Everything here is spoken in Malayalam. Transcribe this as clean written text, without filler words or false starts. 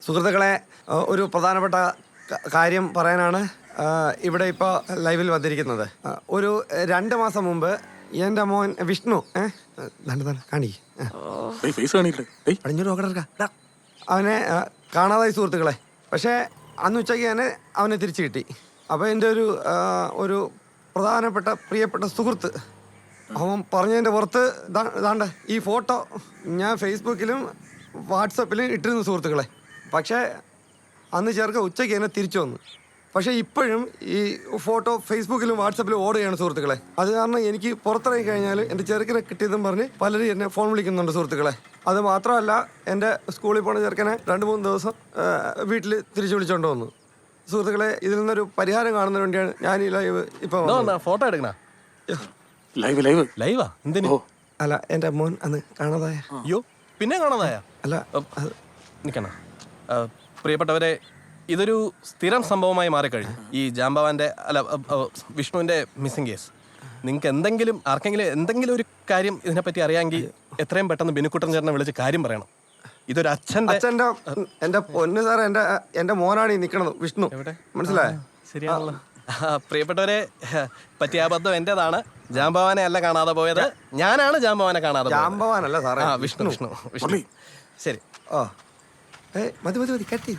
സുഹൃത്തുക്കളെ, ഒരു പ്രധാനപ്പെട്ട കാര്യം പറയാനാണ് ഇവിടെ ഇപ്പോൾ ലൈവിൽ വന്നിരിക്കുന്നത്. ഒരു 2 മാസം മുമ്പ് എൻ്റെ മോൻ വിഷ്ണു അവനെ കാണാതായി സുഹൃത്തുക്കളെ. പക്ഷേ അന്ന് ഉച്ചയ്ക്ക് തന്നെ അവനെ തിരിച്ചു കിട്ടി. അപ്പോൾ എൻ്റെ ഒരു പ്രധാനപ്പെട്ട പ്രിയപ്പെട്ട സുഹൃത്ത് അവൻ പറഞ്ഞതിൻ്റെ പുറത്ത് ദാണ്ട ഈ ഫോട്ടോ ഞാൻ ഫേസ്ബുക്കിലും വാട്സപ്പിലും ഇട്ടിരുന്നു സുഹൃത്തുക്കളെ. പക്ഷേ അന്ന് ചെറുക്ക ഉച്ചയ്ക്ക് തന്നെ തിരിച്ചു വന്നു. പക്ഷേ ഇപ്പോഴും ഈ ഫോട്ടോ ഫേസ്ബുക്കിലും വാട്സപ്പിലും ഓടുകയാണ് സുഹൃത്തുക്കളെ. അത് കാരണം എനിക്ക് പുറത്തിറങ്ങി കഴിഞ്ഞാൽ എൻ്റെ ചെറുക്കനെ കിട്ടിയതെന്ന് പറഞ്ഞ് പലരും എന്നെ ഫോൺ വിളിക്കുന്നുണ്ട് സുഹൃത്തുക്കളെ. അത് മാത്രമല്ല, എൻ്റെ സ്കൂളിൽ പോണ ചെറുക്കനെ 2-3 ദിവസം വീട്ടിൽ തിരിച്ചു വിളിച്ചുകൊണ്ട് വന്നു. സുഹൃത്തുക്കളെ, ഇതിൽ നിന്നൊരു പരിഹാരം കാണുന്നതിന് വേണ്ടിയാണ് ഞാൻ ഈ ലൈവ് ഇപ്പോൾ ഫോട്ടോ എടുക്കണ. അല്ല, എൻ്റെ മോൻ അന്ന് കാണാതായ. അയ്യോ, പിന്നെ കാണാതായ? അല്ല, നിൽക്കണ. പ്രിയപ്പെട്ടവരെ, ഇതൊരു സ്ഥിരം സംഭവമായി മാറിക്കഴിഞ്ഞു. ഈ ജാംബവാന്റെ വിഷ്ണുവിന്റെ മിസ്സിംഗ് കേസ്. നിങ്ങൾക്ക് ആർക്കെങ്കിലും എന്തെങ്കിലും ഒരു കാര്യം ഇതിനെപ്പറ്റി അറിയാമെങ്കിൽ എത്രയും പെട്ടെന്ന് ബിനുക്കുട്ടൻ ചേട്ടനെ വിളിച്ച് കാര്യം പറയണം. ഇതൊരു അച്ഛൻ്റെ എൻ്റെ പൊന്ന് സാറേ, എൻ്റെ മോനാണ് ഈ നിൽക്കണത്, വിഷ്ണു. മനസ്സിലായോ? ശരിയാണല്ലോ. പ്രിയപ്പെട്ടവരെ, പറ്റിയ അബദ്ധം എന്റേതാണ്. ജാംബവാനെ അല്ല കാണാതെ പോയത്, ഞാനാണ് ജാംബവാനെ കാണാതെ. ജാംബവാനല്ല സാറേ, വിഷ്ണു. ശരി. മതി കട്ടി.